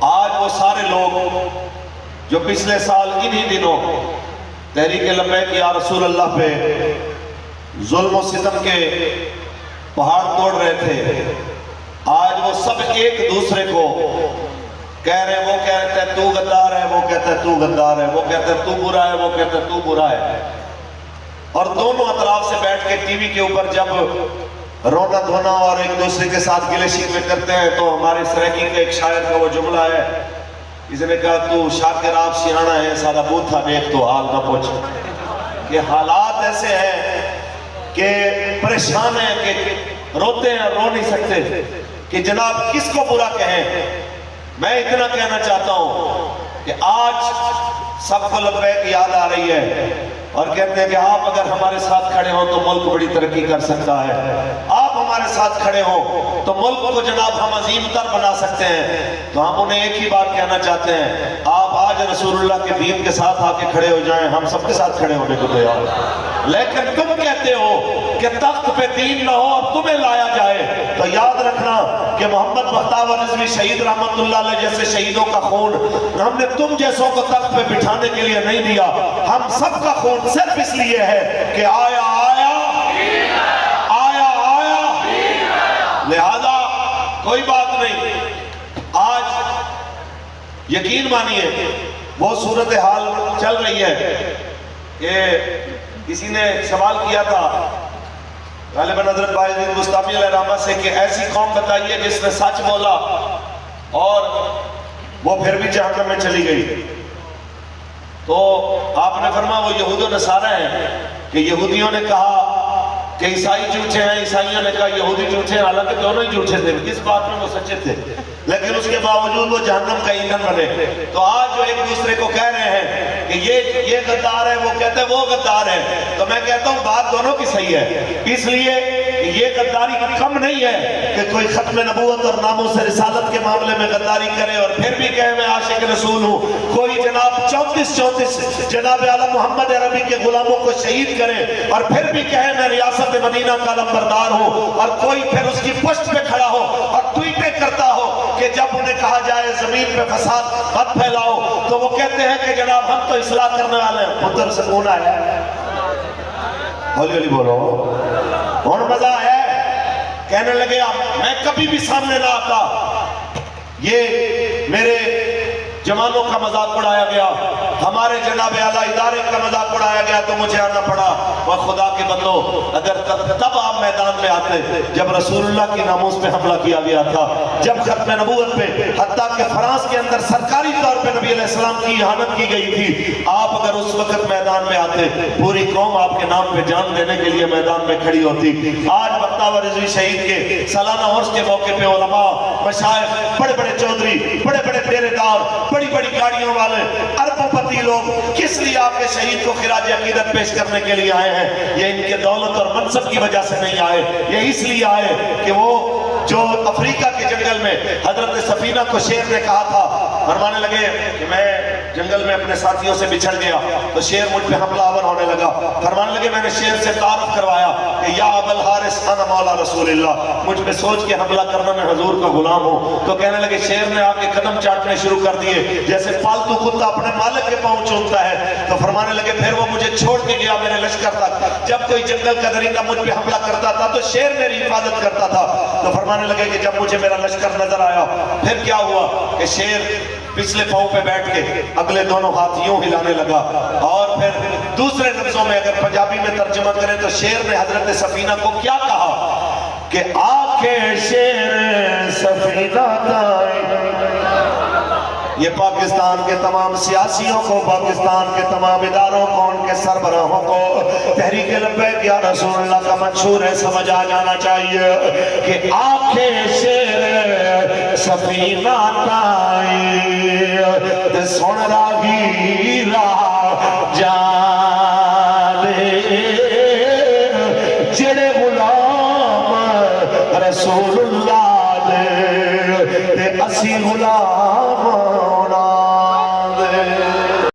آج وہ سارے لوگ جو پچھلے سال انہی دنوں تحریک لبیک یا رسول اللہ پہ ظلم و ستم کے پہاڑ توڑ رہے تھے، آج وہ سب ایک دوسرے کو کہہ رہے ہیں، وہ کہتا ہے تو غدار ہے، وہ کہتا ہے تو غدار ہے، وہ کہتا ہے تو برا ہے، وہ کہتا ہے تو برا ہے۔ اور دونوں اطراف سے بیٹھ کے ٹی وی کے اوپر جب رونا دھونا اور ایک دوسرے کے ساتھ گلے شکوے کرتے ہیں تو ہمارے سرائکی کے ایک شاعر کا وہ جملہ ہے، اس نے کہا تو شاکر آپ سیانا ہے سادہ بوتھا دیکھ تو حال نہ پوچھ۔ کہ حالات ایسے ہیں کہ پریشان ہیں کہ روتے ہیں رو نہیں سکتے کہ جناب کس کو برا کہیں۔ میں اتنا کہنا چاہتا ہوں کہ آج سب کو لبیک یاد آ رہی ہے اور کہتے ہیں کہ آپ اگر ہمارے ساتھ کھڑے ہوں تو ملک بڑی ترقی کر سکتا ہے، آپ ہمارے ساتھ کھڑے ہوں تو ملک کو جناب ہم عظیم تر بنا سکتے ہیں۔ تو ہم انہیں ایک ہی بات کہنا چاہتے ہیں، آپ آج رسول اللہ کے دین کے ساتھ آ کے کھڑے ہو جائیں، ہم سب کے ساتھ کھڑے ہونے کو تیار ہیں۔ لیکن تم کہتے ہو کہ تخت پہ دین نہ ہو اور تمہیں لایا جائے، تو یاد رکھنا کہ محمد بختیار رضوی شہید رحمت اللہ علیہ جیسے شہیدوں کا خون ہم نے تم جیسوں کو تخت پہ بٹھانے کے لیے نہیں دیا، ہم سب کا خون صرف اس لیے ہے کہ آیا آیا آیا آیا، لہذا کوئی بات نہیں۔ آج یقین مانیے وہ صورتحال چل رہی ہے کہ کسی نے سوال کیا تھا غالباً حضرت باعزید بستامی علیہ رحمہ سے کہ ایسی قوم بتائیے جس نے سچ بولا اور وہ پھر بھی جہنم میں چلی گئی، تو آپ نے فرمایا وہ یہود و نصارہ ہیں کہ یہودیوں نے کہا کہ عیسائی جھوٹے ہیں، عیسائیوں نے کہا یہودی جھوٹے ہیں، حالانکہ دونوں ہی جھوٹے تھے، اس بات میں وہ سچے تھے، لیکن اس کے باوجود وہ جہنم کا ایندھن بنے۔ تو آج جو ایک دوسرے کو کہہ رہے ہیں کہ یہ غدار ہے، وہ کہتے ہیں وہ غدار ہے، تو میں کہتا ہوں بات دونوں کی صحیح ہے، اس لیے یہ غداری کم نہیں ہے کہ کوئی ختم نبوت اور ناموس رسالت کے معاملے میں غداری کرے اور پھر بھی کہے میں عاشق رسول ہوں، کوئی جناب 34 جناب اعلیٰ محمد عربی کے غلاموں کو شہید کرے اور پھر بھی کہے میں ریاست مدینہ کا لمبردار ہوں، اور کوئی پھر اس کی پشت پہ کھڑا ہو اور ٹویٹیں کرتا ہو کہ جب انہیں کہا جائے زمین پہ فساد مت پھیلاؤ تو وہ کہتے ہیں کہ جناب ہم تو اصلاح کرنے والے ہیں۔ پتر سکون آیا، ہولی ہولی بولو، اور مزہ ہے۔ کہنے لگے میں کبھی بھی سامنے نہ آتا، یہ میرے جوانوں کا مذاق اڑایا گیا، ہمارے جناب اعلیٰ ادارے کا مذاق اڑایا گیا تو مجھے آنا پڑا۔ اور خدا کے بندو اگر تب آپ میدان میں آتے جب رسول اللہ کی ناموس پہ حملہ کیا گیا تھا، جب ختم نبوت پہ حتیٰ کہ فرانس کے اندر سرکاری طور پہ نبی علیہ السلام کی اہانت کی گئی تھی، آپ اگر اس وقت میدان میں آتے پوری قوم آپ کے نام پہ جان دینے کے لیے میدان میں کھڑی ہوتی۔ آج بختیار رضوی شہید کے سالانہ عرس کے موقع پہ علماء، مشائخ، بڑے بڑے چودھری، بڑے بڑے ڈیرے دار، بڑی بڑی گاڑیوں والے، اربوں پتی لوگ کس لیے آپ کے شہید کو خراج عقیدت پیش کرنے کے لیے آئے ہیں؟ یہ ان کے دولت اور منصب کی وجہ سے نہیں آئے، یہ اس لیے آئے کہ وہ جو افریقہ کے جنگل میں حضرت سفینہ کو شیر نے کہا تھا، فرمانے لگے کہ میں جنگل میں اپنے ساتھیوں سے بچھڑ گیا تو شیر مجھ پہ حملہ آور ہونے لگا، فرمانے لگے میں نے شیر سے تعارف کروایا کہ یا ابا الحارث انا مولا رسول اللہ، مجھ پہ سوچ کے حملہ کرنا میں حضور کا غلام ہوں۔ تو کہنے لگے شیر نے آ کے قدم چاٹنے شروع کر دیے جیسے پالتو کتا اپنے مالک کے پاؤں چومتا ہے۔ تو فرمانے لگے پھر وہ مجھے چھوڑ کے گیا میرے لشکر تک، جب کوئی جنگل کا درندہ مجھ پہ حملہ کرتا تھا تو شیر میری حفاظت کرتا تھا۔ تو فرمانے لگے کہ جب مجھے میرا لشکر نظر آیا پھر کیا ہوا کہ شیر پچھلے پاؤں پہ بیٹھ کے اگلے دونوں ہاتھ یوں ہلانے لگا، اور پھر دوسرے لفظوں میں اگر پنجابی میں ترجمہ کریں تو شیر نے حضرت سفینہ کو کیا کہا کہ آنکھیں شیر سفینہ دائیں۔ یہ پاکستان کے تمام سیاسیوں کو، پاکستان کے تمام اداروں کو، ان کے سربراہوں کو تحریک لبیک یا رسول اللہ کا منشور ہے سمجھ آ جانا چاہیے کہ آنکھیں شیر سفینہ تائیں سن راگی راہ جانے جڑے غلام رسول